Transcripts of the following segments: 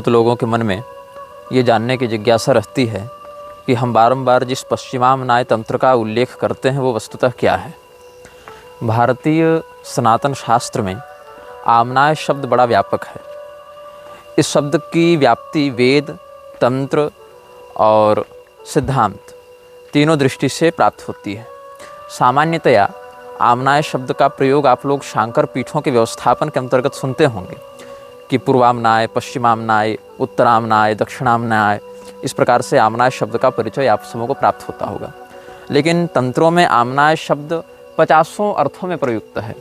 बहुत लोगों के मन में ये जानने की जिज्ञासा रहती है कि हम बारंबार जिस पश्चिमामनाय तंत्र का उल्लेख करते हैं वो वस्तुतः क्या है। भारतीय सनातन शास्त्र में आमनाय शब्द बड़ा व्यापक है। इस शब्द की व्याप्ति वेद, तंत्र और सिद्धांत तीनों दृष्टि से प्राप्त होती है। सामान्यतया आमनाय शब्द का प्रयोग आप लोग शांकर पीठों के व्यवस्थापन के अंतर्गत सुनते होंगे कि पूर्वामनाय, पश्चिमामनाय, उत्तरामनाय, दक्षिणामनाय, इस प्रकार से आमनाय शब्द का परिचय आप सबों को प्राप्त होता होगा। लेकिन तंत्रों में आमनाय शब्द 50 अर्थों में प्रयुक्त है।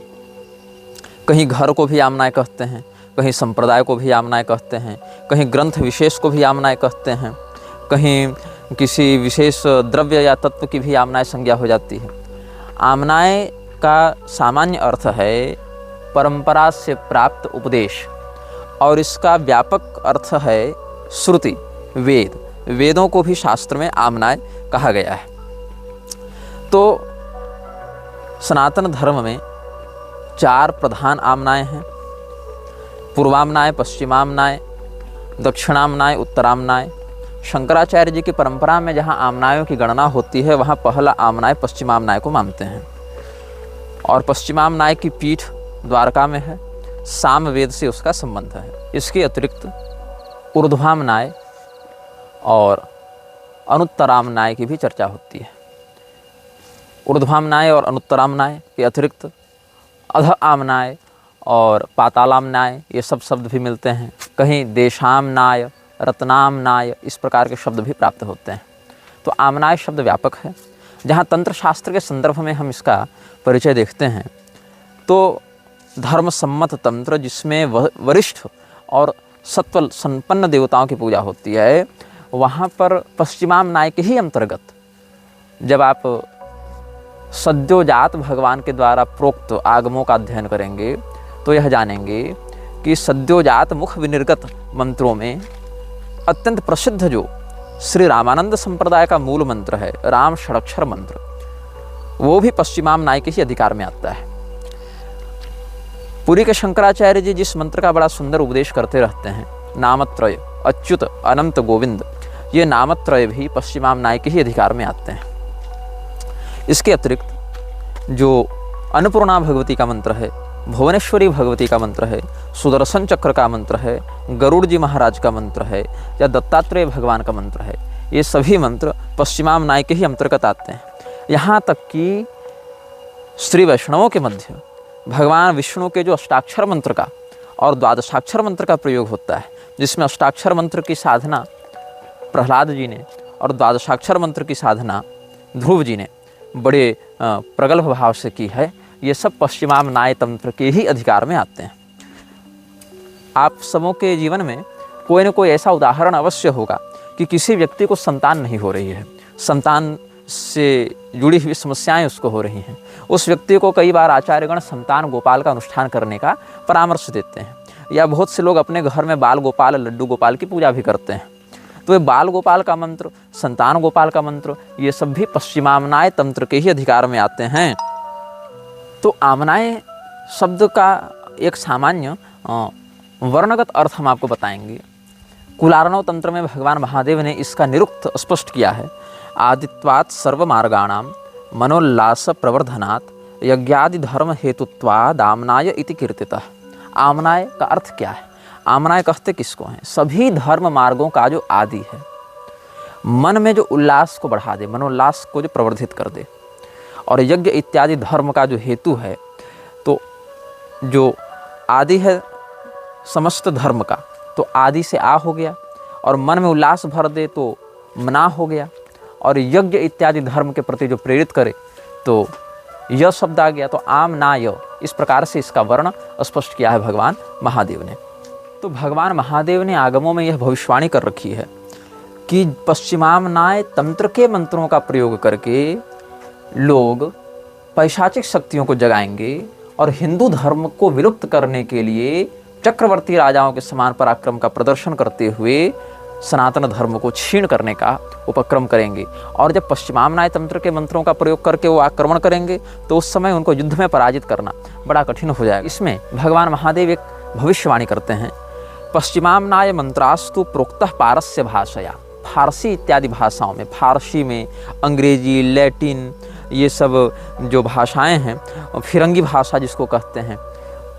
कहीं घर को भी आमनाय कहते हैं, कहीं संप्रदाय को भी आमनाय कहते हैं, कहीं ग्रंथ विशेष को भी आमनाय कहते हैं, कहीं किसी विशेष द्रव्य या तत्व की भी आमनाय संज्ञा हो जाती है। आमनाय का सामान्य अर्थ है परंपरा से प्राप्त उपदेश, और इसका व्यापक अर्थ है श्रुति, वेद। वेदों को भी शास्त्र में आमनाय कहा गया है। तो सनातन धर्म में 4 प्रधान आमनाय हैं: पूर्वामनाय, पश्चिमामनाय, दक्षिणामनाय, उत्तरामनाय। शंकराचार्य जी की परंपरा में जहाँ आमनायों की गणना होती है वहाँ पहला आमनाय पश्चिमामनाय को मानते हैं, और पश्चिमामनाय की पीठ द्वारका में है। सामवेद से उसका संबंध है। इसके अतिरिक्त ऊर्ध्वामनाय और अनुत्तरामनाय की भी चर्चा होती है। ऊर्ध्वामनाय और अनुत्तरामनाय के अतिरिक्त अध आमनाय और पातालामनाय, ये सब शब्द भी मिलते हैं। कहीं देशामनाय, रत्नामनाय, इस प्रकार के शब्द भी प्राप्त होते हैं। तो आमनाय शब्द व्यापक है। जहाँ तंत्र शास्त्र के संदर्भ में हम इसका परिचय देखते हैं तो धर्म सम्मत तंत्र, जिसमें वरिष्ठ और सत्व संपन्न देवताओं की पूजा होती है, वहाँ पर पश्चिमामनाय के ही अंतर्गत जब आप सद्योजात भगवान के द्वारा प्रोक्त आगमों का अध्ययन करेंगे तो यह जानेंगे कि सद्योजात मुख विनिर्गत मंत्रों में अत्यंत प्रसिद्ध जो श्री रामानंद संप्रदाय का मूल मंत्र है, राम षडक्षर मंत्र, वो भी पश्चिमामनाय के ही अधिकार में आता है। पुरी के शंकराचार्य जी जिस मंत्र का बड़ा सुंदर उपदेश करते रहते हैं, नामत्रय अच्युत अनंत गोविंद, ये नामत्रय भी पश्चिमामनाय के ही अधिकार में आते हैं। इसके अतिरिक्त जो अन्नपूर्णा भगवती का मंत्र है, भुवनेश्वरी भगवती का मंत्र है, सुदर्शन चक्र का मंत्र है, गरुड़ जी महाराज का मंत्र है, या दत्तात्रेय भगवान का मंत्र है, ये सभी मंत्र पश्चिमामनाय के ही अंतर्गत आते हैं। यहाँ तक कि श्री वैष्णवों के मध्य भगवान विष्णु के जो अष्टाक्षर मंत्र का और द्वादशाक्षर मंत्र का प्रयोग होता है, जिसमें अष्टाक्षर मंत्र की साधना प्रहलाद जी ने और द्वादशाक्षर मंत्र की साधना ध्रुव जी ने बड़े प्रगल्भ भाव से की है, ये सब पश्चिमामनाय तंत्र के ही अधिकार में आते हैं। आप सबों के जीवन में कोई न कोई ऐसा उदाहरण अवश्य होगा कि किसी व्यक्ति को संतान नहीं हो रही है, संतान से जुड़ी हुई समस्याएं उसको हो रही हैं। उस व्यक्ति को कई बार आचार्यगण संतान गोपाल का अनुष्ठान करने का परामर्श देते हैं, या बहुत से लोग अपने घर में बाल गोपाल, लड्डू गोपाल की पूजा भी करते हैं। तो ये बाल गोपाल का मंत्र, संतान गोपाल का मंत्र, ये सब भी पश्चिमामनाय तंत्र के ही अधिकार में आते हैं। तो आमनाय शब्द का एक सामान्य वर्णगत अर्थ हम आपको बताएंगे। कुलार्णव तंत्र में भगवान महादेव ने इसका निरुक्त स्पष्ट किया है। आदित्वात् सर्वमार्गाणाम मनोल्लास प्रवर्धनात् यज्ञादि धर्म हेतुत्वाद आमनाय इति कीर्तितः। आमनाय का अर्थ क्या है? आमनाय कहते किसको हैं? सभी धर्म मार्गों का जो आदि है, मन में जो उल्लास को बढ़ा दे, मनोल्लास को जो प्रवर्धित कर दे, और यज्ञ इत्यादि धर्म का जो हेतु है, तो जो आदि है समस्त धर्म का, तो आदि से आ हो गया, और मन में उल्लास भर दे तो मना हो गया, और यज्ञ इत्यादि धर्म के प्रति जो प्रेरित करे तो यह शब्द आ गया। तो आमनाय, इस प्रकार से इसका वर्ण स्पष्ट किया है भगवान महादेव ने। तो भगवान महादेव ने आगमों में यह भविष्यवाणी कर रखी है कि पश्चिमामनाय तंत्र के मंत्रों का प्रयोग करके लोग पैशाचिक शक्तियों को जगाएंगे और हिंदू धर्म को विलुप्त करने के लिए चक्रवर्ती राजाओं के समान पराक्रम का प्रदर्शन करते हुए सनातन धर्म को छीन करने का उपक्रम करेंगे। और जब पश्चिमामनाय तंत्र के मंत्रों का प्रयोग करके वो आक्रमण करेंगे तो उस समय उनको युद्ध में पराजित करना बड़ा कठिन हो जाएगा। इसमें भगवान महादेव एक भविष्यवाणी करते हैं। पश्चिमाम्नाय मंत्रास्तु प्रोक्तः पारस्य भाषया, फारसी इत्यादि भाषाओं में, फारसी में, अंग्रेजी, लैटिन, ये सब जो भाषाएं हैं, फिरंगी भाषा जिसको कहते हैं,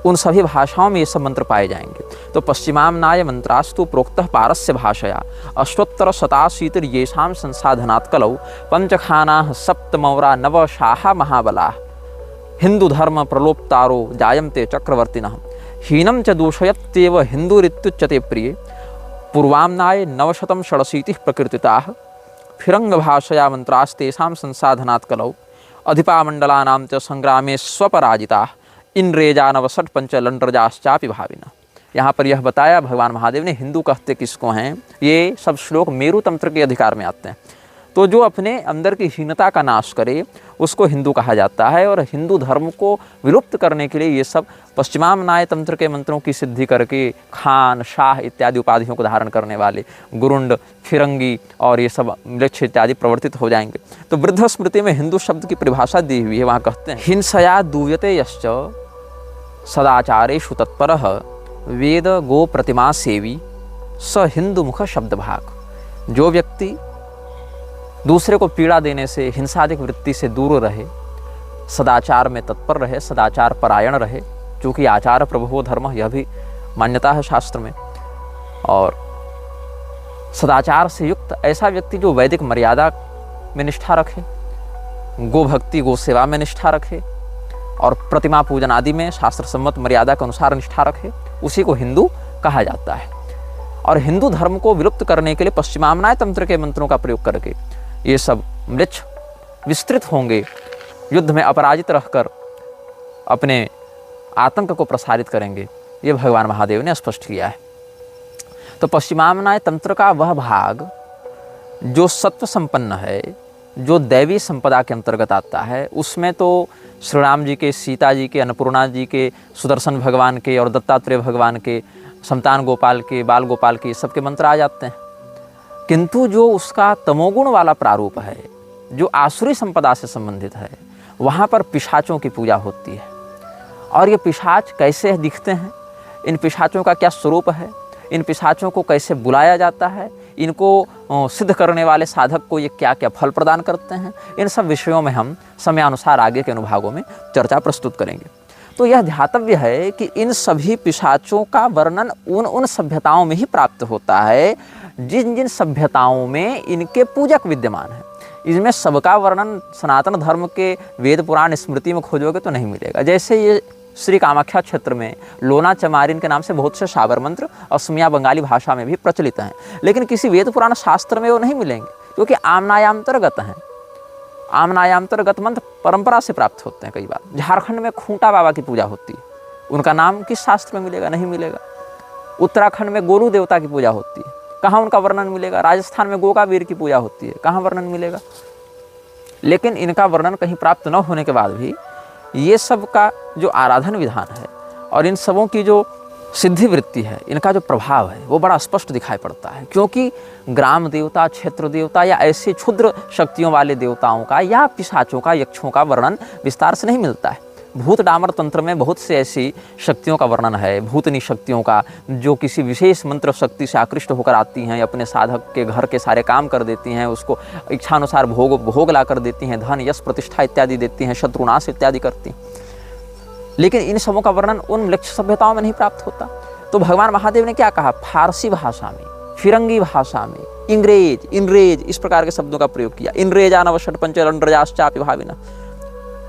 उन सभी भाषाओं में ये सब मंत्र पाए जाएंगे। तो पश्चिमाम्नाय मंत्रास्तु प्रोक्तः पारस्य भाषया अष्टोत्तर शताशीतिर येषां संसाधनात् कलौ पंचखानाः सप्तमौरा नवशाः महाबलाः हिंदू धर्म प्रलोप्तारो जायन्ते चक्रवर्तिनः हीनं च दूषयत्येव हिंदुरित्युच्यते प्रिये पूर्वाम्नाय नवशतं षडशीतिः प्रकृतिताः फिरंग भाषया मंत्रास्तेषां संसाधनात् कलौ अधिपामण्डलानां च संग्रामे स्वपराजिताः इंद्रेजा नवसठ पंचलंड्रजाश्चापि भाविना। यहाँ पर यह बताया भगवान महादेव ने हिंदू कहते किसको हैं। ये सब श्लोक मेरु तंत्र के अधिकार में आते हैं। तो जो अपने अंदर की हीनता का नाश करे उसको हिंदू कहा जाता है, और हिंदू धर्म को विलुप्त करने के लिए ये सब पश्चिमाम्नाय तंत्र के मंत्रों की सिद्धि करके खान, शाह इत्यादि उपाधियों को धारण करने वाले गुरुंड, फिरंगी और ये सब मृक्ष इत्यादि प्रवर्तित हो जाएंगे। तो वृद्ध स्मृति में हिंदू शब्द की परिभाषा दी हुई है। वहाँ कहते हैं हिंसया दूयते यश्च सदाचारेषु तत्परः वेद गो प्रतिमा सेवी स हिंदू मुख शब्द भाग। जो व्यक्ति दूसरे को पीड़ा देने से, हिंसादिक वृत्ति से दूर रहे, सदाचार में तत्पर रहे, सदाचार परायण रहे, क्योंकि आचार प्रभुवो धर्म, यह भी मान्यता है शास्त्र में, और सदाचार से युक्त ऐसा व्यक्ति जो वैदिक मर्यादा में निष्ठा रखे, गो भक्ति, गो सेवा में निष्ठा रखे और प्रतिमा पूजन आदि में शास्त्र सम्मत मर्यादा के अनुसार निष्ठा रखे, उसी को हिंदू कहा जाता है। और हिंदू धर्म को विलुप्त करने के लिए पश्चिमाम्नाय तंत्र के मंत्रों का प्रयोग करके ये सब मृक्ष विस्तृत होंगे, युद्ध में अपराजित रहकर अपने आतंक को प्रसारित करेंगे। ये भगवान महादेव ने स्पष्ट किया है। तो पश्चिमाम्नाय तंत्र का वह भाग जो सत्व संपन्न है, जो दैवी संपदा के अंतर्गत आता है, उसमें तो श्री राम जी के, सीता जी के, अन्नपूर्णा जी के, सुदर्शन भगवान के और दत्तात्रेय भगवान के, संतान गोपाल के, बाल गोपाल के, सबके मंत्र आ जाते हैं। किंतु जो उसका तमोगुण वाला प्रारूप है, जो आसुरी संपदा से संबंधित है, वहाँ पर पिशाचों की पूजा होती है। और ये पिशाच कैसे दिखते हैं, इन पिशाचों का क्या स्वरूप है, इन पिशाचों को कैसे बुलाया जाता है, इनको सिद्ध करने वाले साधक को ये क्या क्या फल प्रदान करते हैं, इन सब विषयों में हम समयानुसार आगे के अनुभागों में चर्चा प्रस्तुत करेंगे। तो यह ध्यातव्य है कि इन सभी पिशाचों का वर्णन उन सभ्यताओं में ही प्राप्त होता है जिन जिन सभ्यताओं में इनके पूजक विद्यमान हैं। इसमें सबका वर्णन सनातन धर्म के वेद पुराण स्मृति में खोजोगे तो नहीं मिलेगा। जैसे ये श्री कामाख्या क्षेत्र में लोना चमारिन के नाम से बहुत से शाबर मंत्र असमिया बंगाली भाषा में भी प्रचलित हैं, लेकिन किसी वेद पुराण शास्त्र में वो नहीं मिलेंगे, क्योंकि आमनायांतर्गत हैं। आमनायांतर्गत मंत्र परंपरा से प्राप्त होते हैं। कई बार झारखंड में खूंटा बाबा की पूजा होती है, उनका नाम किस शास्त्र में मिलेगा? नहीं मिलेगा। उत्तराखंड में गोलू देवता की पूजा होती है, कहाँ उनका वर्णन मिलेगा? राजस्थान में गोकावीर की पूजा होती है, कहाँ वर्णन मिलेगा? लेकिन इनका वर्णन कहीं प्राप्त न होने के बाद भी ये सब का जो आराधन विधान है और इन सबों की जो सिद्धि वृत्ति है, इनका जो प्रभाव है वो बड़ा स्पष्ट दिखाई पड़ता है। क्योंकि ग्राम देवता, क्षेत्र देवता या ऐसे क्षुद्र शक्तियों वाले देवताओं का या पिशाचों का, यक्षों का वर्णन विस्तार से नहीं मिलता है। भूत डामर तंत्र में बहुत से ऐसी शक्तियों का वर्णन है, भूतनी शक्तियों का, जो किसी विशेष मंत्र शक्ति से आकृष्ट होकर आती हैं, अपने साधक के घर के सारे काम कर देती हैं, उसको इच्छानुसार भोग ला कर देती हैं, धन यश प्रतिष्ठा इत्यादि देती हैं, शत्रुनाश इत्यादि करती हैं। लेकिन इन सबों का वर्णन उन लक्ष्य सभ्यताओं में नहीं प्राप्त होता। तो भगवान महादेव ने क्या कहा? फारसी भाषा में, फिरंगी भाषा में, इंग्रेज इस प्रकार के शब्दों का प्रयोग किया। इंद्रेजा नवषट पंचलंड्रजाश्चापि भाविना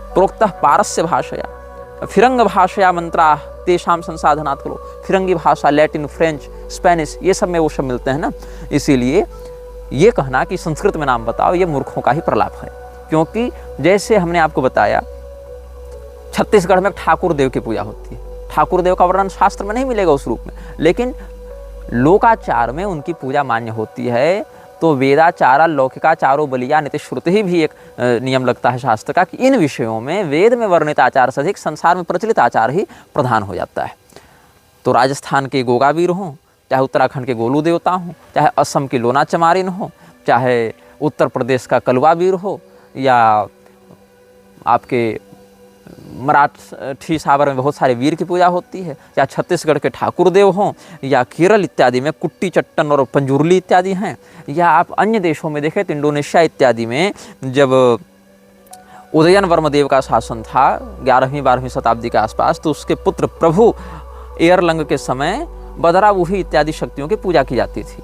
प्रोक्तः पारस्य भाषया फिरंग भाषया मंत्रा तेषां संसाधनात् करो। फिरंगी भाषा, लैटिन, फ्रेंच, स्पेनिश, ये सब में वो सब मिलते हैं ना। इसीलिए ये कहना कि संस्कृत में नाम बताओ, ये मूर्खों का ही प्रलाप है। क्योंकि जैसे हमने आपको बताया, छत्तीसगढ़ में ठाकुर देव की पूजा होती है। ठाकुर देव का वर्णन शास्त्र में नहीं मिलेगा उस रूप में, लेकिन लोकाचार में उनकी पूजा मान्य होती है। तो वेदाचारा लौकिकाचारो बलिया नित्य श्रुति ही भी एक नियम लगता है शास्त्र का कि इन विषयों में वेद में वर्णित आचार से अधिक संसार में प्रचलित आचार ही प्रधान हो जाता है। तो राजस्थान के गोगावीर हों, चाहे उत्तराखंड के गोलू देवता हों, चाहे असम की लोना चमारिन हो, चाहे उत्तर प्रदेश का कलवा वीर हो, या आपके मराठी सावर में बहुत सारे वीर की पूजा होती है, या छत्तीसगढ़ के ठाकुर देव हों, या केरल इत्यादि में कुट्टी चट्टन और पंजुरली इत्यादि हैं, या आप अन्य देशों में देखें तो इंडोनेशिया इत्यादि में जब उदयन वर्म देव का शासन था 11वीं-12वीं शताब्दी के आसपास, तो उसके पुत्र प्रभु एयरलंग के समय बदरावुही इत्यादि शक्तियों की पूजा की जाती थी।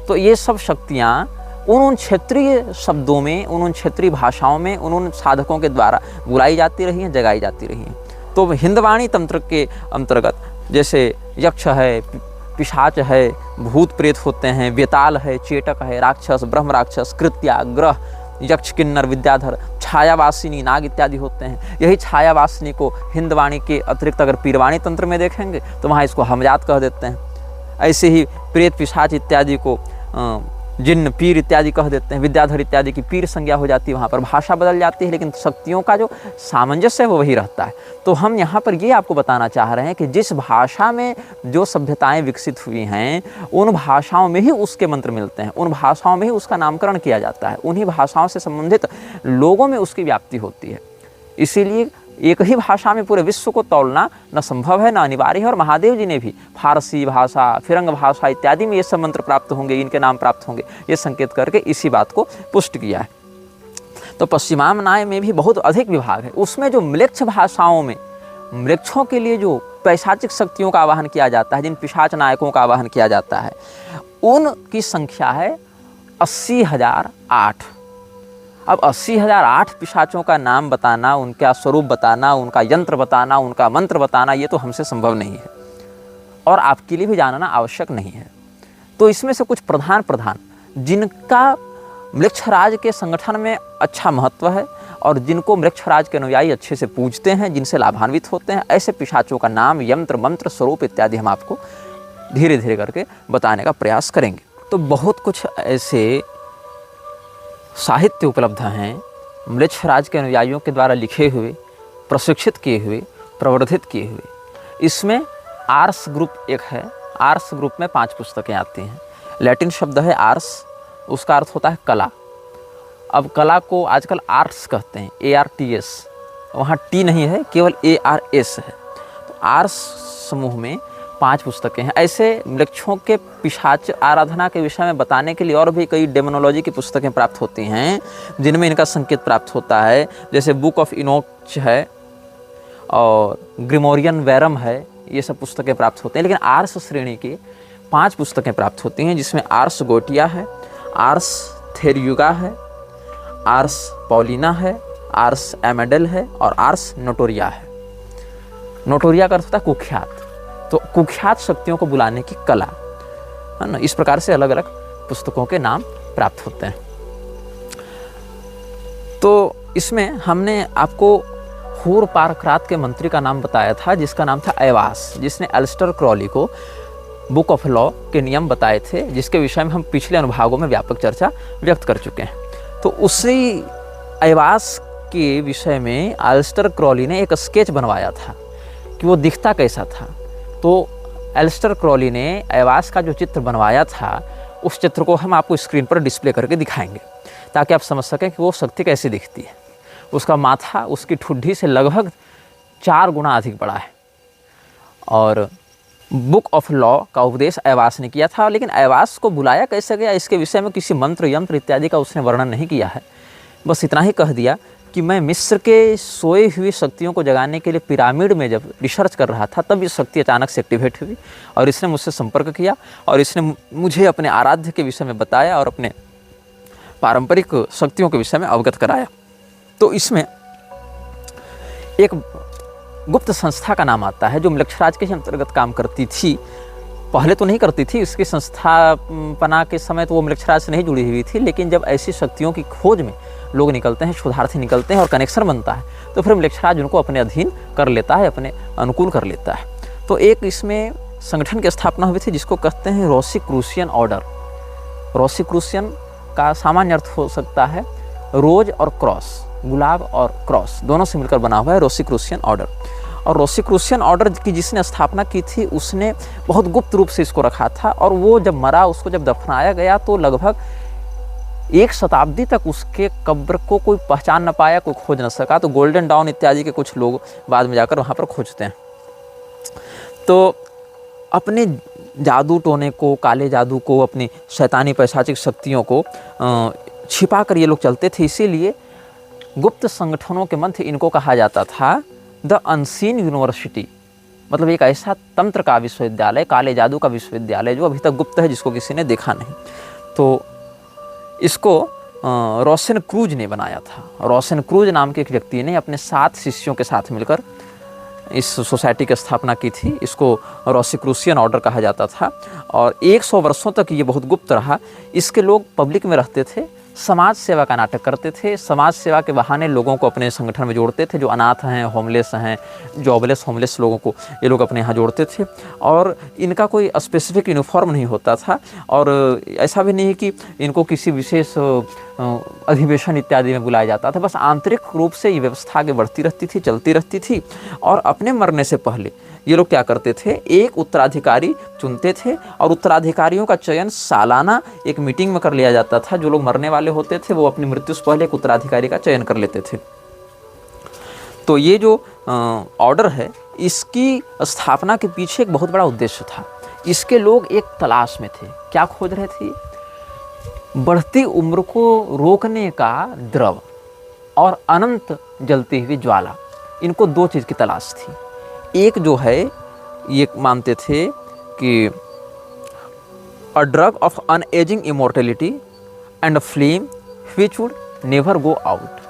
तो ये सब शक्तियाँ उन क्षेत्रीय शब्दों में, उन क्षेत्रीय भाषाओं में, उन साधकों के द्वारा बुलाई जाती रही हैं, जगाई जाती रही हैं। तो हिंदवाणी तंत्र के अंतर्गत जैसे यक्ष है, पिशाच है, भूत प्रेत होते हैं, वेताल है, चेटक है, राक्षस, ब्रह्म राक्षस, कृत्या, ग्रह, यक्ष, किन्नर, विद्याधर, छायावासिनी, नाग इत्यादि होते हैं। यही छायावासिनी को हिंदवाणी के अतिरिक्त अगर पीरवाणी तंत्र में देखेंगे तो वहाँ इसको हमजात कह देते हैं। ऐसे ही प्रेत, पिशाच इत्यादि को जिन्न, पीर इत्यादि कह देते हैं। विद्याधर इत्यादि की पीर संज्ञा हो जाती है, वहाँ पर भाषा बदल जाती है, लेकिन शक्तियों का जो सामंजस्य है वो वही रहता है। तो हम यहाँ पर ये आपको बताना चाह रहे हैं कि जिस भाषा में जो सभ्यताएं विकसित हुई हैं, उन भाषाओं में ही उसके मंत्र मिलते हैं, उन भाषाओं में ही उसका नामकरण किया जाता है, उन्हीं भाषाओं से संबंधित लोगों में उसकी व्याप्ति होती है। इसीलिए एक ही भाषा में पूरे विश्व को तौलना न संभव है, न अनिवार्य है। और महादेव जी ने भी फारसी भाषा, फिरंग भाषा इत्यादि में ये सब मंत्र प्राप्त होंगे, इनके नाम प्राप्त होंगे, ये संकेत करके इसी बात को पुष्ट किया है। तो पश्चिमामनाय में भी बहुत अधिक विभाग है। उसमें जो म्लेच्छ भाषाओं में मृक्षों के लिए जो पैशाचिक शक्तियों का आवाहन किया जाता है, जिन पिशाच नायकों का आवाहन किया जाता है, उनकी संख्या है 80,008। अब 80,008 पिशाचों का नाम बताना, उनका स्वरूप बताना, उनका यंत्र बताना, उनका मंत्र बताना, ये तो हमसे संभव नहीं है और आपके लिए भी जानना आवश्यक नहीं है। तो इसमें से कुछ प्रधान जिनका मृक्षराज के संगठन में अच्छा महत्व है और जिनको मृक्षराज के अनुयायी अच्छे से पूजते हैं, जिनसे लाभान्वित होते हैं, ऐसे पिशाचों का नाम, यंत्र, मंत्र, स्वरूप इत्यादि हम आपको धीरे धीरे करके बताने का प्रयास करेंगे। तो बहुत कुछ ऐसे साहित्य उपलब्ध हैं मृक्षराज के अनुयायियों के द्वारा लिखे हुए, प्रशिक्षित किए हुए, प्रवर्धित किए हुए। इसमें आर्स ग्रुप एक है। आर्स ग्रुप में 5 पुस्तकें आती हैं। लैटिन शब्द है आर्स, उसका अर्थ होता है कला। अब कला को आजकल आर्ट्स कहते हैं, ARTS, वहाँ टी नहीं है, केवल ARS है। तो आर्स समूह में 5 पुस्तकें हैं। ऐसे मृक्षों के पिशाच आराधना के विषय में बताने के लिए और भी कई डेमोनोलॉजी की पुस्तकें प्राप्त होती हैं, जिनमें इनका संकेत प्राप्त होता है। जैसे बुक ऑफ इनोच है और ग्रिमोरियन वैरम है, ये सब पुस्तकें प्राप्त होते हैं। लेकिन आर्स श्रेणी की 5 पुस्तकें प्राप्त होती हैं, जिसमें आर्स गोटिया है, आर्स थेरियुगा है, आर्स पॉलिना है, आर्स एमेडल है और आर्स नोटोरिया है। नोटोरिया का अर्थ होता है कुख्यात। तो कुख्यात शक्तियों को बुलाने की कला है ना। इस प्रकार से अलग अलग पुस्तकों के नाम प्राप्त होते हैं। तो इसमें हमने आपको हूर पारक्रात के मंत्री का नाम बताया था, जिसका नाम था एवास, जिसने एलिस्टर क्रॉली को बुक ऑफ लॉ के नियम बताए थे, जिसके विषय में हम पिछले अनुभागों में व्यापक चर्चा व्यक्त कर चुके हैं। तो उसी एवास के विषय में एलिस्टर क्रॉली ने एक स्केच बनवाया था कि वो दिखता कैसा था। तो एलिस्टर क्रॉली ने एवास का जो चित्र बनवाया था, उस चित्र को हम आपको स्क्रीन पर डिस्प्ले करके दिखाएंगे, ताकि आप समझ सकें कि वो शक्ति कैसी दिखती है। उसका माथा उसकी ठुड्डी से लगभग 4 गुना अधिक बड़ा है। और बुक ऑफ लॉ का उपदेश एवास ने किया था, लेकिन एवास को बुलाया कैसे गया, इसके विषय में किसी मंत्र, यंत्र इत्यादि का उसने वर्णन नहीं किया है। बस इतना ही कह दिया कि मैं मिस्र के सोए हुई शक्तियों को जगाने के लिए पिरामिड में जब रिसर्च कर रहा था, तब ये शक्ति अचानक से एक्टिवेट हुई और इसने मुझसे संपर्क किया और इसने मुझे अपने आराध्य के विषय में बताया और अपने पारंपरिक शक्तियों के विषय में अवगत कराया। तो इसमें एक गुप्त संस्था का नाम आता है, जो मृक्षराज के अंतर्गत काम करती थी। पहले तो नहीं करती थी, इसकी संस्थापना के समय तो वो मृक्षराज से नहीं जुड़ी हुई थी, लेकिन जब ऐसी शक्तियों की खोज में लोग निकलते हैं, शोधार्थी निकलते हैं और कनेक्शन बनता है, तो फिर मृक्षराज उनको अपने अधीन कर लेता है, अपने अनुकूल कर लेता है। तो एक इसमें संगठन की स्थापना हुई थी, जिसको कहते हैं रोसीक्रूसियन ऑर्डर। रोसीक्रूसियन का सामान्य अर्थ हो सकता है रोज और क्रॉस, गुलाब और क्रॉस दोनों से मिलकर बना हुआ है रोसीक्रूसियन ऑर्डर। और रोसीक्रूसियन ऑर्डर की जिसने स्थापना की थी, उसने बहुत गुप्त रूप से इसको रखा था। और वो जब मरा, उसको जब दफनाया गया, तो लगभग 1 शताब्दी तक उसके कब्र को कोई पहचान न पाया, कोई खोज न सका। तो गोल्डन डाउन इत्यादि के कुछ लोग बाद में जाकर वहाँ पर खोजते हैं। तो अपने जादू टोने को, काले जादू को, अपनी शैतानी पैशाचिक शक्तियों को छिपा कर ये लोग चलते थे। इसीलिए गुप्त संगठनों के मध्य इनको कहा जाता था द अनसीन यूनिवर्सिटी, मतलब एक ऐसा तंत्र का विश्वविद्यालय, काले जादू का विश्वविद्यालय जो अभी तक गुप्त है, जिसको किसी ने देखा नहीं। तो इसको रोशन क्रूज ने बनाया था। रोशन क्रूज नाम के एक व्यक्ति ने अपने 7 शिष्यों के साथ मिलकर इस सोसाइटी की स्थापना की थी। इसको रोसिक्रूसियन ऑर्डर कहा जाता था और 100 वर्षों तक ये बहुत गुप्त रहा। इसके लोग पब्लिक में रहते थे, समाज सेवा का नाटक करते थे, समाज सेवा के बहाने लोगों को अपने संगठन में जोड़ते थे। जो अनाथ हैं, होमलेस हैं, जॉबलेस होमलेस लोगों को ये लोग अपने यहाँ जोड़ते थे। और इनका कोई स्पेसिफिक यूनिफॉर्म नहीं होता था और ऐसा भी नहीं है कि इनको किसी विशेष अधिवेशन इत्यादि में बुलाया जाता था। बस आंतरिक रूप से ये व्यवस्था आगे बढ़ती रहती थी, चलती रहती थी। और अपने मरने से पहले ये लोग क्या करते थे, एक उत्तराधिकारी चुनते थे और उत्तराधिकारियों का चयन सालाना एक मीटिंग में कर लिया जाता था। जो लोग मरने वाले होते थे वो अपनी मृत्यु से पहले एक उत्तराधिकारी का चयन कर लेते थे। तो ये जो ऑर्डर है, इसकी स्थापना के पीछे एक बहुत बड़ा उद्देश्य था। इसके लोग एक तलाश में थे। क्या खोज रहे थे? बढ़ती उम्र को रोकने का द्रव और अनंत जलती हुई ज्वाला। इनको 2 चीज़ की तलाश थी। एक जो है, ये मानते थे कि a drug of unageing immortality and a flame which would never go out.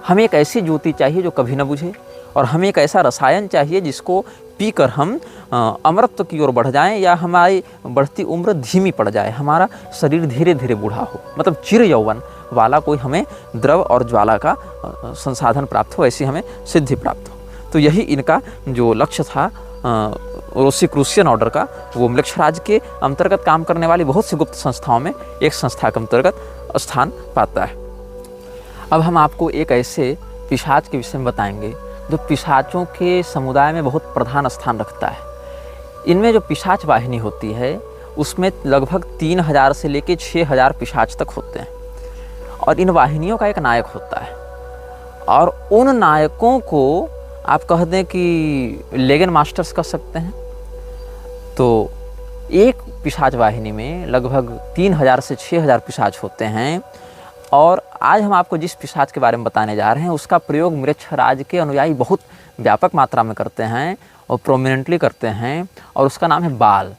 हमें एक ऐसी ज्योति चाहिए जो कभी न बुझे और हमें एक ऐसा रसायन चाहिए जिसको पीकर हम अमरत्व की ओर बढ़ जाएं या हमारी बढ़ती उम्र धीमी पड़ जाए, हमारा शरीर धीरे धीरे बूढ़ा हो, मतलब चिर यौवन वाला कोई हमें द्रव और ज्वाला का संसाधन प्राप्त हो, ऐसी हमें सिद्धि प्राप्त हो। तो यही इनका जो लक्ष्य था रोसिक्रूसियन ऑर्डर का, वो मृक्षराज के अंतर्गत काम करने वाली बहुत सी गुप्त संस्थाओं में एक संस्था के अंतर्गत स्थान पाता है। अब हम आपको एक ऐसे पिशाच के विषय में बताएंगे जो पिशाचों के समुदाय में बहुत प्रधान स्थान रखता है। इनमें जो पिशाच वाहिनी होती है उसमें लगभग 3000 से लेकर 6000 पिशाच तक होते हैं और इन वाहिनियों का एक नायक होता है और उन नायकों को आप कह दें कि लेगन मास्टर्स कह सकते हैं। तो एक पिशाच वाहिनी में लगभग 3000 से 6000 पिशाच होते हैं और आज हम आपको जिस पिशाच के बारे में बताने जा रहे हैं उसका प्रयोग मृक्षराज के अनुयायी बहुत व्यापक मात्रा में करते हैं और प्रोमिनेंटली करते हैं और उसका नाम है बाल।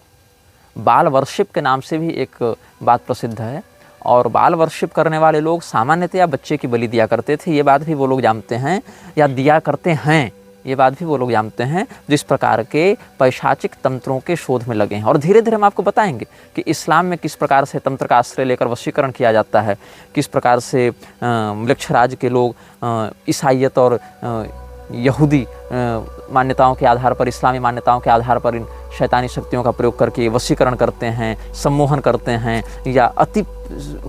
बाल वर्शिप के नाम से भी एक बात प्रसिद्ध है और बाल वर्शिप करने वाले लोग सामान्यतया बच्चे की बलि दिया करते थे, ये बात भी वो लोग जानते हैं, या दिया करते हैं, ये बात भी वो लोग जानते हैं जिस प्रकार के पैशाचिक तंत्रों के शोध में लगे हैं। और धीरे धीरे हम आपको बताएंगे कि इस्लाम में किस प्रकार से तंत्र का आश्रय लेकर वशीकरण किया जाता है, किस प्रकार से मृक्षराज के लोग ईसाइयत और यहूदी मान्यताओं के आधार पर, इस्लामी मान्यताओं के आधार पर इन शैतानी शक्तियों का प्रयोग करके वशीकरण करते हैं, सम्मोहन करते हैं या अति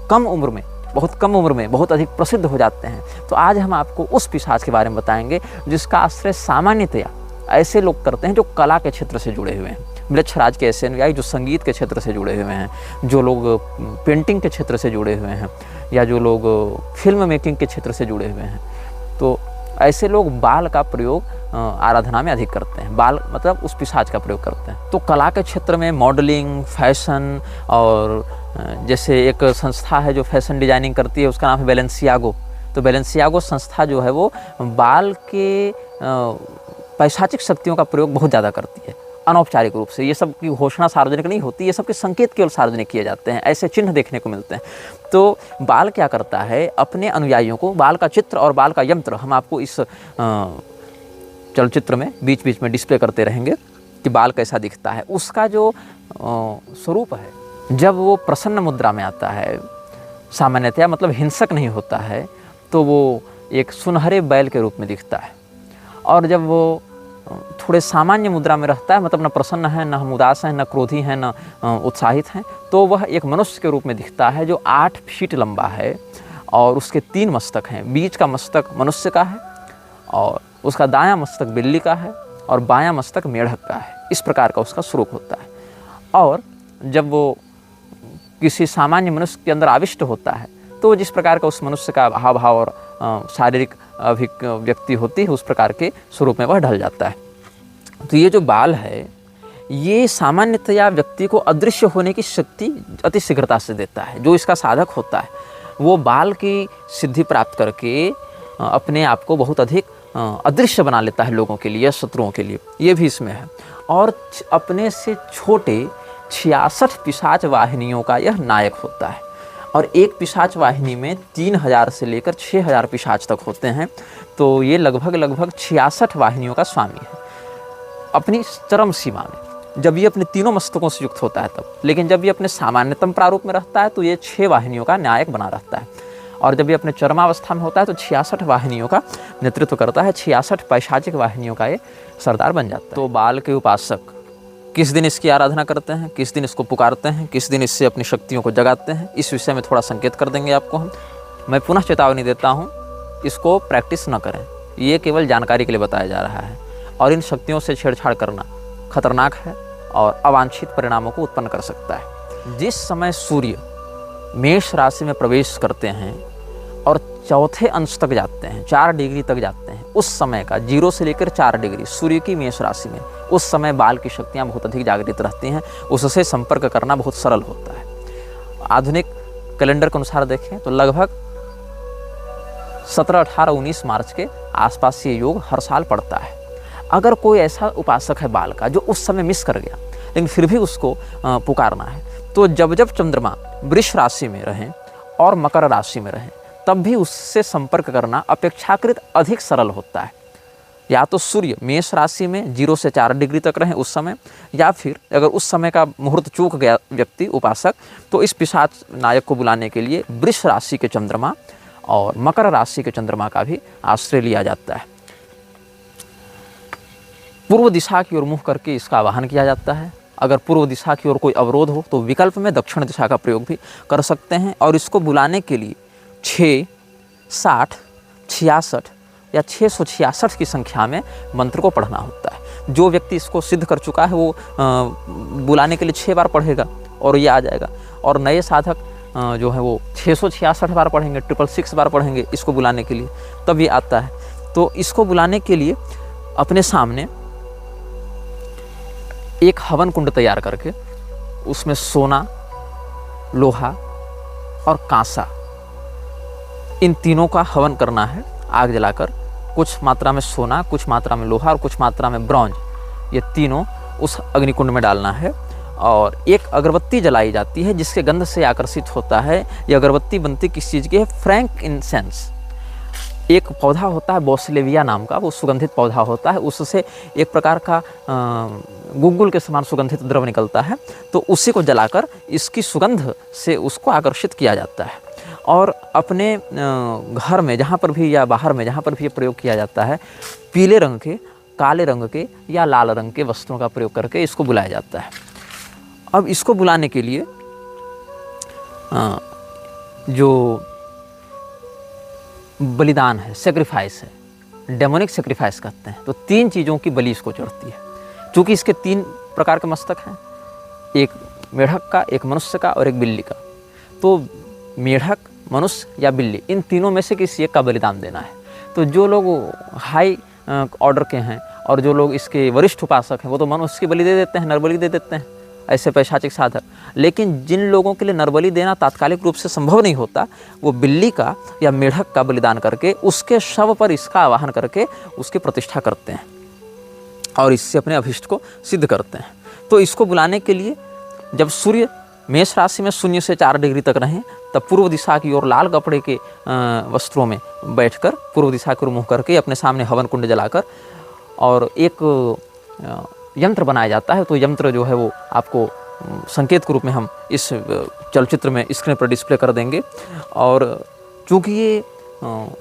कम उम्र में, बहुत कम उम्र में बहुत अधिक प्रसिद्ध हो जाते हैं। तो आज हम आपको उस पिशाच के बारे में बताएंगे जिसका आश्रय सामान्यतया ऐसे लोग करते हैं जो कला के क्षेत्र से जुड़े हुए हैं। मृक्षराज के ऐसे अनुयायी जो संगीत के क्षेत्र से जुड़े हुए हैं, जो लोग पेंटिंग के क्षेत्र से जुड़े हुए हैं या जो लोग फिल्म मेकिंग के क्षेत्र से जुड़े हुए हैं। तो ऐसे लोग बाल का प्रयोग आराधना में अधिक करते हैं। बाल मतलब उस पिशाच का प्रयोग करते हैं। तो कला के क्षेत्र में मॉडलिंग, फैशन और जैसे एक संस्था है जो फैशन डिजाइनिंग करती है, उसका नाम है बैलेंसियागो। तो बैलेंसियागो संस्था जो है वो बाल के पैशाचिक शक्तियों का प्रयोग बहुत ज़्यादा करती है अनौपचारिक रूप से। ये सब की घोषणा सार्वजनिक नहीं होती, ये सब के संकेत केवल सार्वजनिक किए जाते हैं, ऐसे चिन्ह देखने को मिलते हैं। तो बाल क्या करता है, अपने अनुयायियों को बाल का चित्र और बाल का यंत्र हम आपको इस चलचित्र में बीच बीच में डिस्प्ले करते रहेंगे कि बाल कैसा दिखता है। उसका जो स्वरूप है, जब वो प्रसन्न मुद्रा में आता है, सामान्यतया मतलब हिंसक नहीं होता है, तो वो एक सुनहरे बैल के रूप में दिखता है। और जब वो थोड़े सामान्य मुद्रा में रहता है, मतलब न प्रसन्न है, न हम उदास हैं, न क्रोधी हैं, न उत्साहित हैं, तो वह एक मनुष्य के रूप में दिखता है जो 8 फीट लंबा है और उसके 3 मस्तक हैं। बीच का मस्तक मनुष्य का है और उसका दायां मस्तक बिल्ली का है और बायां मस्तक मेढक का है। इस प्रकार का उसका स्वरूप होता है। और जब वो किसी सामान्य मनुष्य के अंदर आविष्ट होता है तो जिस प्रकार का उस मनुष्य का हाव भाव और शारीरिक अभिव्यक्ति होती है उस प्रकार के स्वरूप में वह ढल जाता है। तो ये जो बाल है ये सामान्यतया व्यक्ति को अदृश्य होने की शक्ति अति शीघ्रता से देता है। जो इसका साधक होता है वो बाल की सिद्धि प्राप्त करके अपने आप को बहुत अधिक अदृश्य बना लेता है लोगों के लिए, शत्रुओं के लिए, ये भी इसमें है। और अपने से छोटे 66 पिशाच वाहिनियों का यह नायक होता है। और एक पिशाच वाहिनी में 3000 से लेकर 6000 पिशाच तक होते हैं। तो ये लगभग 66 वाहिनियों का स्वामी है अपनी चरम सीमा में, जब ये अपने तीनों मस्तकों से युक्त होता है तब। लेकिन जब ये अपने सामान्यतम प्रारूप में रहता है तो ये 6 वाहिनियों का नायक बना रहता है। और जब ये अपने चरमावस्था में होता है तो 66 वाहिनियों का नेतृत्व करता है, 66 पैशाचिक वाहिनियों का ये सरदार बन जाता है। तो बाल के उपासक किस दिन इसकी आराधना करते हैं, किस दिन इसको पुकारते हैं, किस दिन इससे अपनी शक्तियों को जगाते हैं, इस विषय में थोड़ा संकेत कर देंगे आपको हम। मैं पुनः चेतावनी देता हूँ, इसको प्रैक्टिस न करें, ये केवल जानकारी के लिए बताया जा रहा है। और इन शक्तियों से छेड़छाड़ करना खतरनाक है और अवांछित परिणामों को उत्पन्न कर सकता है। जिस समय सूर्य मेष राशि में प्रवेश करते हैं और चौथे अंश तक जाते हैं, 4 डिग्री तक जाते हैं, उस समय का 0 से लेकर 4 डिग्री सूर्य की मेष राशि में, उस समय बाल की शक्तियाँ बहुत अधिक जागृत रहती हैं, उससे संपर्क करना बहुत सरल होता है। आधुनिक कैलेंडर के अनुसार देखें तो लगभग 17, 18, 19 मार्च के आसपास ये योग हर साल पड़ता है। अगर कोई ऐसा उपासक है बाल का जो उस समय मिस कर गया लेकिन फिर भी उसको पुकारना है, तो जब जब चंद्रमा वृष राशि में रहें और मकर राशि में रहें तब भी उससे संपर्क करना अपेक्षाकृत अधिक सरल होता है। या तो सूर्य मेष राशि में 0 से 4 डिग्री तक रहें उस समय, या फिर अगर उस समय का मुहूर्त चूक गया व्यक्ति उपासक तो इस पिशाच नायक को बुलाने के लिए वृष राशि के चंद्रमा और मकर राशि के चंद्रमा का भी आश्रय लिया जाता है। पूर्व दिशा की ओर मुँह करके इसका आवाहन किया जाता है। अगर पूर्व दिशा की ओर कोई अवरोध हो तो विकल्प में दक्षिण दिशा का प्रयोग भी कर सकते हैं। और इसको बुलाने के लिए 6, 60, 66 या 666 की संख्या में मंत्र को पढ़ना होता है। जो व्यक्ति इसको सिद्ध कर चुका है वो बुलाने के लिए 6 बार पढ़ेगा और ये आ जाएगा। और नए साधक जो है वो 666 बार पढ़ेंगे, 666 बार पढ़ेंगे इसको बुलाने के लिए, तब ये आता है। तो इसको बुलाने के लिए अपने सामने एक हवन कुंड तैयार करके उसमें सोना, लोहा और कांसा, इन तीनों का हवन करना है आग जलाकर। कुछ मात्रा में सोना, कुछ मात्रा में लोहा और कुछ मात्रा में ब्रॉन्ज, ये तीनों उस अग्निकुंड में डालना है। और एक अगरबत्ती जलाई जाती है जिसके गंध से आकर्षित होता है। ये अगरबत्ती बनती किस चीज़ की है? Frank incense. एक पौधा होता है बोसलेविया नाम का, वो सुगंधित पौधा होता है, उससे एक प्रकार का गुग्गुल के समान सुगंधित द्रव निकलता है। तो उसी को जलाकर इसकी सुगंध से उसको आकर्षित किया जाता है। और अपने घर में जहाँ पर भी या बाहर में जहाँ पर भी ये प्रयोग किया जाता है, पीले रंग के, काले रंग के या लाल रंग के वस्त्रों का प्रयोग करके इसको बुलाया जाता है। अब इसको बुलाने के लिए जो बलिदान है, सेक्रीफाइस है, डेमोनिक सेक्रीफाइस कहते हैं, तो 3 चीज़ों की बलि इसको चढ़ती है। चूँकि इसके 3 प्रकार के मस्तक हैं, एक मेढक का, एक मनुष्य का और एक बिल्ली का। तो मेढक, मनुष्य या बिल्ली, इन तीनों में से किसी एक का बलिदान देना है। तो जो लोग हाई ऑर्डर के हैं और जो लोग इसके वरिष्ठ उपासक हैं वो तो मनुष्य की बलि दे देते हैं, नरबलि दे देते हैं, ऐसे पैशाचिक साधक। लेकिन जिन लोगों के लिए नरबलि देना तात्कालिक रूप से संभव नहीं होता, वो बिल्ली का या मेढक का बलिदान करके उसके शव पर इसका आवाहन करके उसकी प्रतिष्ठा करते हैं और इससे अपने अभिष्ट को सिद्ध करते हैं। तो इसको बुलाने के लिए जब सूर्य मेष राशि में 0 से 4 डिग्री तक रहें तब पूर्व दिशा की ओर लाल कपड़े के वस्त्रों में बैठकर पूर्व दिशा की ओर मुँह करके अपने सामने हवन कुंड जलाकर और एक यंत्र बनाया जाता है। तो यंत्र जो है वो आपको संकेत के रूप में हम इस चलचित्र में स्क्रीन पर डिस्प्ले कर देंगे। और चूँकि ये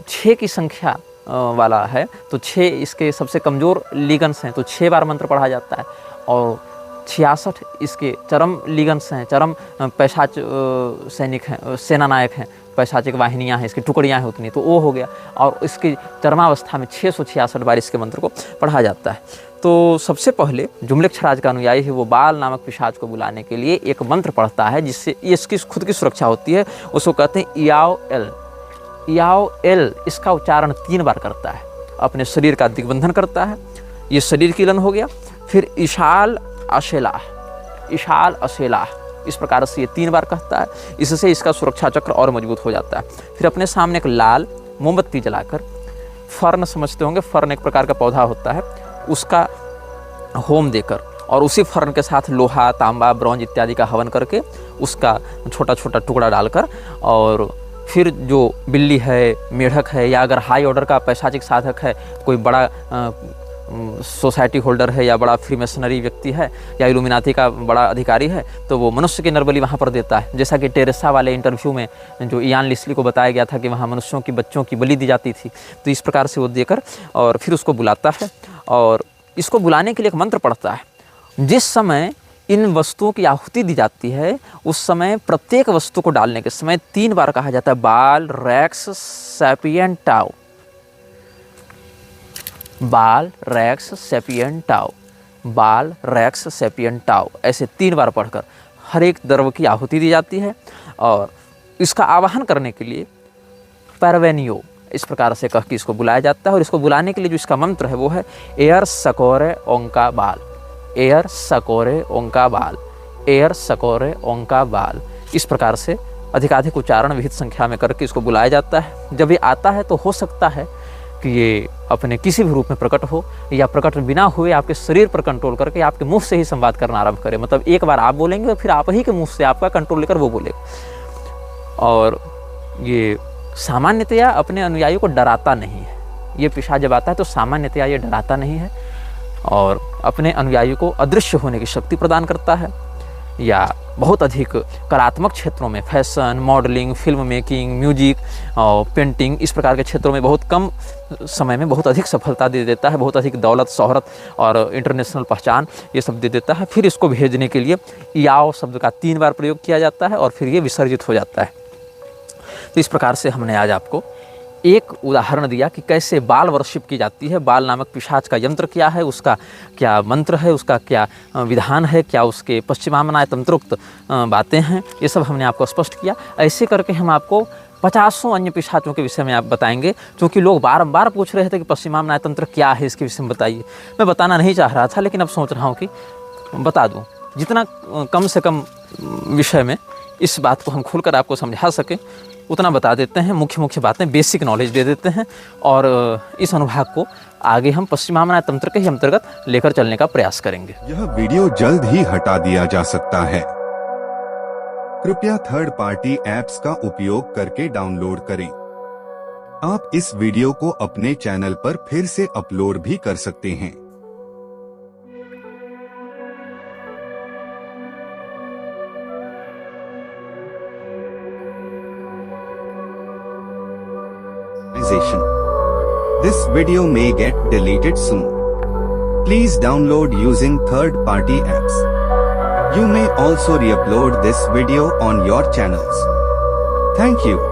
6 की संख्या वाला है तो 6 इसके सबसे कमज़ोर लिगन्स हैं, तो 6 बार मंत्र पढ़ा जाता है। और 66 इसके चरम लिगन्स हैं, चरम पैशाच सैनिक हैं, सेनानायक हैं, पैशाचिक वाहिनियाँ हैं, इसकी टुकड़ियाँ हैं उतनी, तो वो हो गया। और इसकी चरमावस्था में 666 बार इसके मंत्र को पढ़ा जाता है। तो सबसे पहले जो म्लेच्छराज का अनुयायी है वो बाल नामक पिशाच को बुलाने के लिए एक मंत्र पढ़ता है, जिससे ये इसकी खुद की सुरक्षा होती है। उसको कहते हैं याओ एल। याओ एल इसका उच्चारण 3 बार करता है, अपने शरीर का दिग्बंधन करता है। ये शरीर कीलन हो गया। फिर इशाल अशेलाह, इशाल अशेलाह, इस प्रकार से ये 3 बार कहता है। इससे इसका सुरक्षा चक्र और मजबूत हो जाता है। फिर अपने सामने एक लाल मोमबत्ती जलाकर, फर्न समझते होंगे, फर्न एक प्रकार का पौधा होता है, उसका होम देकर और उसी फर्न के साथ लोहा, तांबा, ब्रॉन्ज इत्यादि का हवन करके उसका छोटा छोटा टुकड़ा डालकर, और फिर जो बिल्ली है, मेढक है, या अगर हाई ऑर्डर का पैशाचिक साधक है, कोई बड़ा सोसाइटी होल्डर है या बड़ा फ्रीमेसनरी व्यक्ति है या इल्यूमिनाती का बड़ा अधिकारी है, तो वो मनुष्य की नरबली वहाँ पर देता है। जैसा कि टेरेसा वाले इंटरव्यू में जो इयान लिस्ली को बताया गया था कि वहाँ मनुष्यों की, बच्चों की बलि दी जाती थी, तो इस प्रकार से वो देकर और फिर उसको बुलाता है। और इसको बुलाने के लिए एक मंत्र पढ़ता है। जिस समय इन वस्तुओं की आहुति दी जाती है, उस समय प्रत्येक वस्तु को डालने के समय 3 बार कहा जाता है बाल रेक्स सैपियन टाओ, बाल रेक्स सैपियन टाओ, बाल रेक्स सैपियन टाओ, ऐसे 3 बार पढ़कर हर एक द्रव्य की आहुति दी जाती है। और इसका आवाहन करने के लिए परवेनियो इस प्रकार से कह के इसको बुलाया जाता है। और इसको बुलाने के लिए जो इसका मंत्र है वो है एयर सकोरे ओंका बाल, एयर सकोरे ओंका बाल, एयर सकोरे ओंका बाल। इस प्रकार से अधिकाधिक उच्चारण विहित संख्या में करके इसको बुलाया जाता है। जब ये आता है तो हो सकता है कि ये अपने किसी भी रूप में प्रकट हो या प्रकट बिना हुए आपके शरीर पर कंट्रोल करके आपके मुंह से ही संवाद करना आरंभ करे। मतलब एक बार आप बोलेंगे और फिर आप ही के मुंह से आपका कंट्रोल लेकर वो बोलेगा। और ये सामान्यतया अपने अनुयायियों को डराता नहीं है। ये पिशाच जब आता है तो सामान्यतया ये डराता नहीं है और अपने अनुयायियों को अदृश्य होने की शक्ति प्रदान करता है। या बहुत अधिक कलात्मक क्षेत्रों में, fashion, modelling, film making, music और पेंटिंग, इस प्रकार के क्षेत्रों में बहुत कम समय में बहुत अधिक सफलता दे देता है। बहुत अधिक दौलत, शोहरत और इंटरनेशनल पहचान ये सब दे देता है। फिर इसको भेजने के लिए याओ शब्द का 3 बार प्रयोग किया जाता है और फिर ये विसर्जित हो जाता है। तो इस प्रकार से हमने आज आपको एक उदाहरण दिया कि कैसे बाल वर्शिप की जाती है। बाल नामक पिशाच का यंत्र क्या है, उसका क्या मंत्र है, उसका क्या विधान है, क्या उसके पश्चिमामनाय तंत्रोक्त बातें हैं, ये सब हमने आपको स्पष्ट किया। ऐसे करके हम आपको 50 अन्य पिशाचों के विषय में आप बताएंगे, क्योंकि लोग बारंबार पूछ रहे थे कि पश्चिमामनाय तंत्र क्या है, इसके विषय में बताइए। मैं बताना नहीं चाह रहा था, लेकिन अब सोच रहा हूँ कि बता दूँ, जितना कम से कम विषय में इस बात को हम खुलकर आपको समझा सकें उतना बता देते हैं। मुख्य मुख्य बातें, बेसिक नॉलेज दे देते हैं और इस अनुभाग को आगे हम पश्चिमामनाय तंत्र के ही अंतर्गत लेकर चलने का प्रयास करेंगे। यह वीडियो जल्द ही हटा दिया जा सकता है। कृपया थर्ड पार्टी ऐप्स का उपयोग करके डाउनलोड करें। आप इस वीडियो को अपने चैनल पर फिर से अपलोड भी कर सकते हैं। This video may get deleted soon. Please download using third-party apps. You may also re-upload this video on your channels. Thank you.